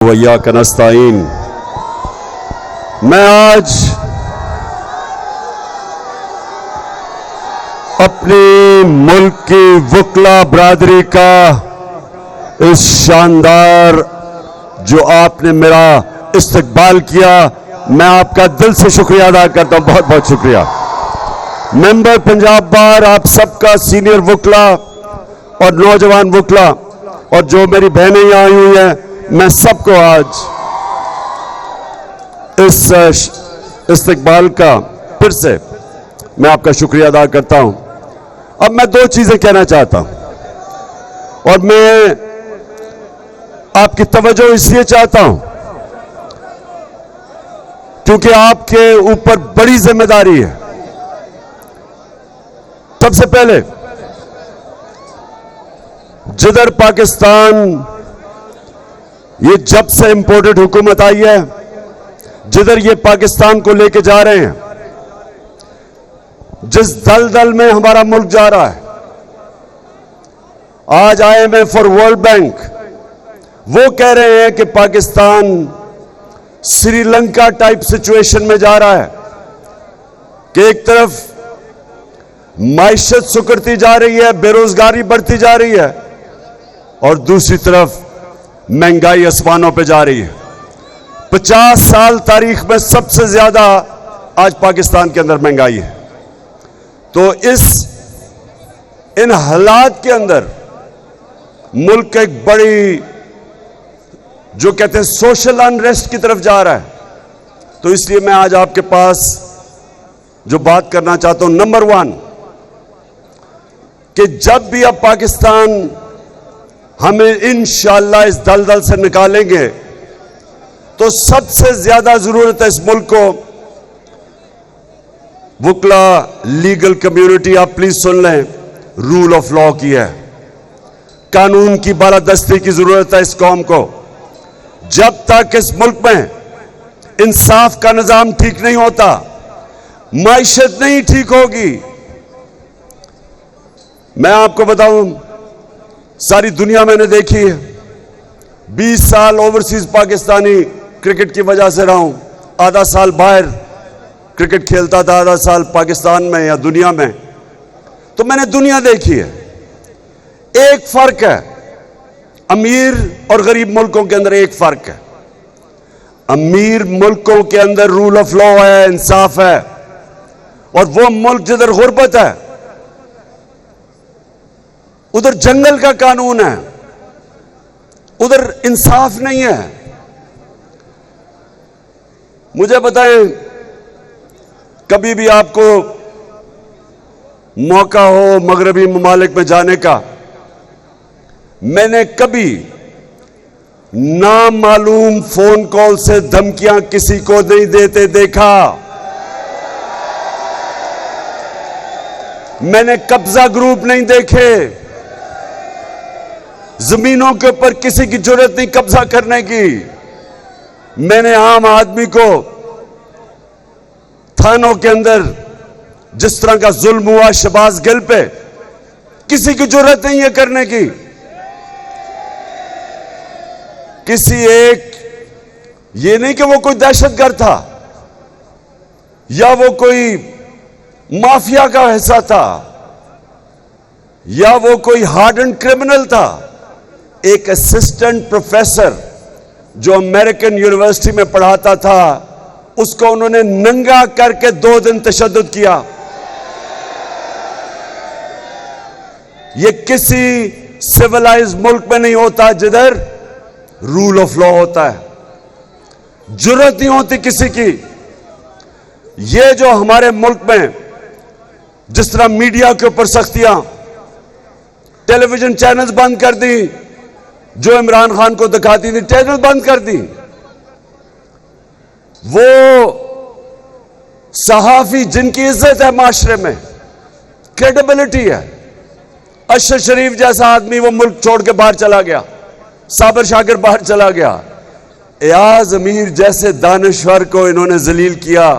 वइय्याक नस्तईन। मैं आज अपने मुल्क की वकला बरादरी का इस शानदार जो आपने मेरा इस्तकबाल किया, मैं आपका दिल से शुक्रिया अदा करता हूं। बहुत बहुत शुक्रिया। मेंबर पंजाब बार, आप सबका सीनियर वकला और नौजवान वकला और जो मेरी बहनें यहाँ आई हुई हैं, मैं सबको आज इस इस्तकबाल का फिर से मैं आपका शुक्रिया अदा करता हूं। अब मैं दो चीजें कहना चाहता हूं और मैं आपकी तवज्जो इसलिए चाहता हूं क्योंकि आपके ऊपर बड़ी जिम्मेदारी है। सबसे पहले जिधर पाकिस्तान ये जब से इंपोर्टेड हुकूमत आई है, जिधर ये पाकिस्तान को लेके जा रहे हैं, जिस दलदल में हमारा मुल्क जा रहा है, आज IMF और वर्ल्ड बैंक वो कह रहे हैं कि पाकिस्तान श्रीलंका टाइप सिचुएशन में जा रहा है कि एक तरफ माइशत सुकड़ती जा रही है, बेरोजगारी बढ़ती जा रही है और दूसरी तरफ महंगाई आसमानों पे जा रही है। 50 साल तारीख में सबसे ज्यादा आज पाकिस्तान के अंदर महंगाई है। तो इन हालात के अंदर मुल्क एक बड़ी जो कहते हैं सोशल अनरेस्ट की तरफ जा रहा है। तो इसलिए मैं आज आपके पास जो बात करना चाहता हूं, नंबर 1 कि जब भी अब पाकिस्तान हमें इंशाअल्लाह इस दलदल से निकालेंगे तो सबसे ज्यादा जरूरत है इस मुल्क को वकला लीगल कम्युनिटी, आप प्लीज सुन लें, रूल ऑफ लॉ की है। कानून की बालादस्ती की जरूरत है इस कौम को। जब तक इस मुल्क में इंसाफ का निजाम ठीक नहीं होता, माइशत नहीं ठीक होगी। मैं आपको बताऊं, सारी दुनिया मैंने देखी है। 20 साल ओवरसीज पाकिस्तानी क्रिकेट की वजह से रहा हूं। आधा साल बाहर क्रिकेट खेलता था, आधा साल पाकिस्तान में या दुनिया में। तो मैंने दुनिया देखी है। एक फर्क है, अमीर और गरीब मुल्कों के अंदर एक फर्क है। अमीर मुल्कों के अंदर रूल ऑफ लॉ है, इंसाफ है, और वो मुल्क जिधर गुर्बत है उधर जंगल का कानून है, उधर इंसाफ नहीं है। मुझे बताएं, कभी भी आपको मौका हो मगरबी ममालिक में जाने का, मैंने कभी नामालूम फोन कॉल से धमकियां किसी को नहीं देते देखा। मैंने कब्जा ग्रुप नहीं देखे। जमीनों के ऊपर किसी की जरूरत नहीं कब्जा करने की। मैंने आम आदमी को थानों के अंदर जिस तरह का जुल्म हुआ शहबाज गिल पे, किसी की जरूरत नहीं है करने की। किसी एक, ये नहीं कि वो कोई दहशतगर्द था या वो कोई माफिया का हिस्सा था या वो कोई हार्डन क्रिमिनल था। एक असिस्टेंट प्रोफेसर जो अमेरिकन यूनिवर्सिटी में पढ़ाता था, उसको उन्होंने नंगा करके 2 दिन तशद्दुद किया। ये किसी सिविलाइज मुल्क में नहीं होता जिधर रूल ऑफ लॉ होता है। जरूरत नहीं होती किसी की। ये जो हमारे मुल्क में जिस तरह मीडिया के ऊपर सख्तियां, टेलीविजन चैनल्स बंद कर दी, जो इमरान खान को दिखाती थी चैनल बंद कर दी। वो सहाफी जिनकी इज्जत है माशरे में, क्रेडिबिलिटी है, अशर शरीफ जैसा आदमी वो मुल्क छोड़ के बाहर चला गया, साबिर शाकिर बाहर चला गया। एयाज अमीर जैसे दानश्वर को इन्होंने जलील किया।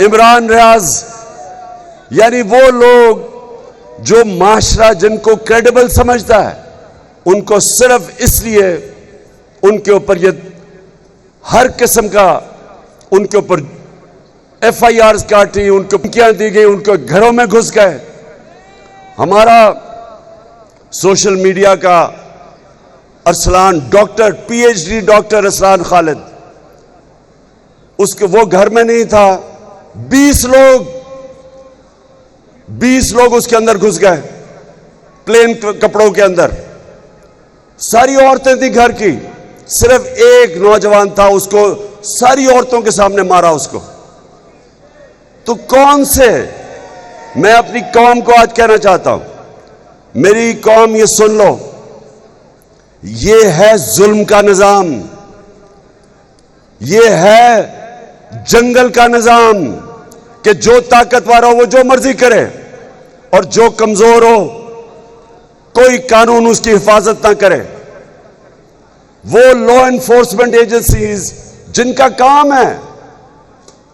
इमरान रियाज, यानी वो लोग जो माशरा जिनको क्रेडिबल समझता है, उनको सिर्फ इसलिए उनके ऊपर ये हर किस्म का उनके ऊपर FIR काटी, उनको धमकियां दी गई, उनको घरों में घुस गए। हमारा सोशल मीडिया का Arsalan doctor, PhD doctor Arsalan Khalid, उसके वो घर में नहीं था, 20 लोग उसके अंदर घुस गए, प्लेन कपड़ों के अंदर। सारी औरतें थी घर की, सिर्फ एक नौजवान था, उसको सारी औरतों के सामने मारा उसको। तो कौन से, मैं अपनी कौम को आज कहना चाहता हूं, मेरी कौम ये सुन लो, ये है जुल्म का निजाम, ये है जंगल का निजाम कि जो ताकतवर हो वो जो मर्जी करे और जो कमजोर हो कोई कानून उसकी हिफाजत ना करे। वो लॉ एनफोर्समेंट एजेंसीज जिनका काम है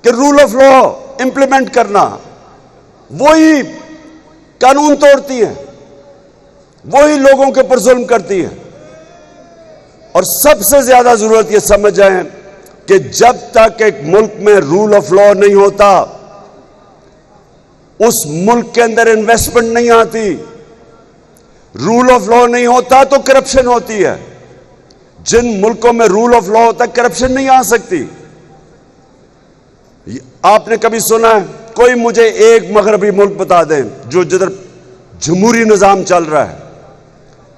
कि रूल ऑफ लॉ इंप्लीमेंट करना, वही कानून तोड़ती हैं, वही लोगों के ऊपर जुल्म करती हैं। और सबसे ज्यादा जरूरत यह समझ जाएं कि जब तक एक मुल्क में रूल ऑफ लॉ नहीं होता, उस मुल्क के अंदर इन्वेस्टमेंट नहीं आती। रूल ऑफ लॉ नहीं होता तो करप्शन होती है। जिन मुल्कों में रूल ऑफ लॉ होता है, करप्शन नहीं आ सकती। आपने कभी सुना है, कोई मुझे एक मगरबी मुल्क बता दें जो जिधर जमहूरी निजाम चल रहा है,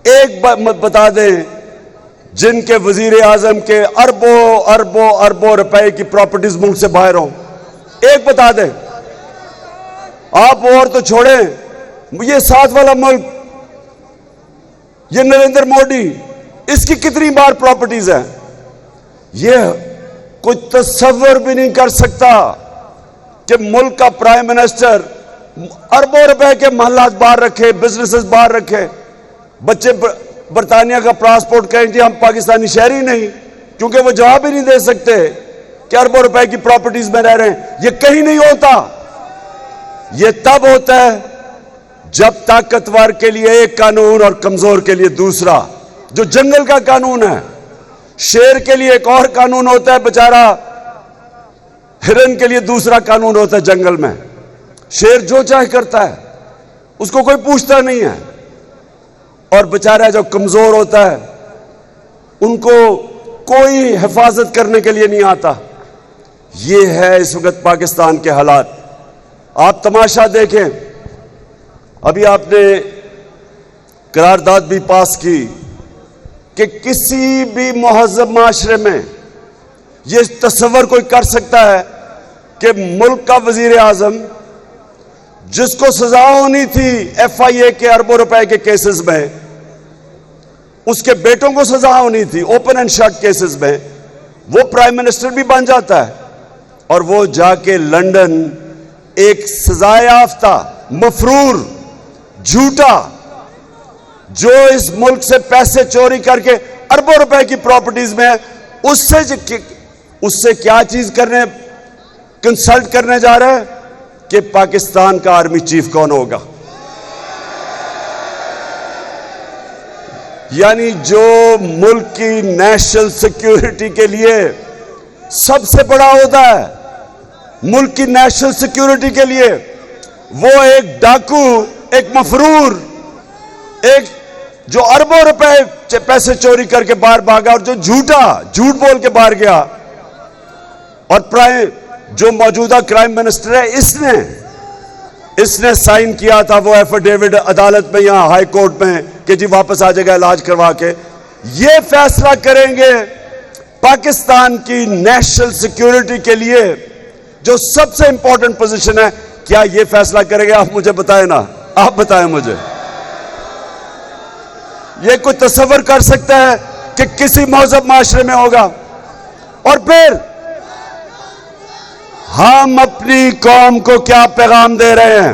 एक बता दें जिनके वजीर आजम के अरबों अरबों अरबों रुपए की प्रॉपर्टीज मुल्क से बाहर हों, एक बता दें। आप और तो छोड़ें, ये साथ वाला मुल्क, ये नरेंद्र मोदी, इसकी कितनी बार प्रॉपर्टीज है, ये कोई तस्वर भी नहीं कर सकता कि मुल्क का प्राइम मिनिस्टर अरबों रुपए के महलात बाहर रखे, बिजनेसेस बाहर रखे, बच्चे बरतानिया का पासपोर्ट कहें कि हम पाकिस्तानी शहरी नहीं, क्योंकि वो जवाब ही नहीं दे सकते कि अरबों रुपए की प्रॉपर्टीज में रह रहे हैं। ये कहीं नहीं होता। ये तब होता है जब ताकतवर के लिए एक कानून और कमजोर के लिए दूसरा, जो जंगल का कानून है। शेर के लिए एक और कानून होता है, बेचारा हिरन के लिए दूसरा कानून होता है। जंगल में शेर जो चाहे करता है, उसको कोई पूछता नहीं है, और बेचारा जो कमजोर होता है उनको कोई हिफाजत करने के लिए नहीं आता। ये है इस वक्त पाकिस्तान के हालात। आप तमाशा देखें, अभी आपने करारदाद भी पास की कि किसी भी महज़्ज़ब माशरे में ये तस्वर कोई कर सकता है कि मुल्क का वजीर आजम, जिसको सजा होनी थी FIA के अरबों रुपए के केसेस में, उसके बेटों को सजा होनी थी ओपन एंड शट केसेस में, वो प्राइम मिनिस्टर भी बन जाता है और वो जाके लंदन एक सजायाफ्ता मफरूर झूठा, जो इस मुल्क से पैसे चोरी करके अरबों रुपए की प्रॉपर्टीज में, उससे क्या चीज करने, कंसल्ट करने जा रहा है कि पाकिस्तान का आर्मी चीफ कौन होगा। यानी जो मुल्क की नेशनल सिक्योरिटी के लिए सबसे बड़ा होता है, मुल्क की नेशनल सिक्योरिटी के लिए, वो एक डाकू, एक मफरूर, एक जो अरबों रुपए पैसे चोरी करके बाहर भागा और जो झूठ बोल के बाहर गया, और जो मौजूदा क्राइम मिनिस्टर है, इसने साइन किया था वो एफिडेविट अदालत में, यहां हाई कोर्ट में, कि जी वापस आ जाएगा इलाज करवा के। ये फैसला करेंगे पाकिस्तान की नेशनल सिक्योरिटी के लिए, जो सबसे इंपॉर्टेंट पोजीशन है। क्या ये फैसला करेंगे? आप मुझे बताएं ना, आप बताएं मुझे। ये कोई तस्वर कर सकता है कि किसी महज़्ज़ब माशरे में होगा? और फिर हम अपनी कौम को क्या पैगाम दे रहे हैं?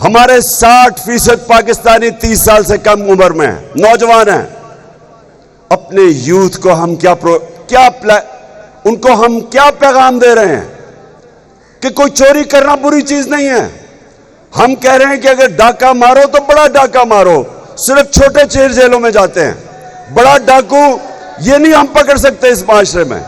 हमारे 60% पाकिस्तानी 30 साल से कम उम्र में हैं, नौजवान हैं। अपने यूथ को हम उनको हम क्या पैगाम दे रहे हैं कि कोई चोरी करना बुरी चीज नहीं है। हम कह रहे हैं कि अगर डाका मारो तो बड़ा डाका मारो, सिर्फ छोटे चेर जेलों में जाते हैं, बड़ा डाकू ये नहीं हम पकड़ सकते इस माशरे में।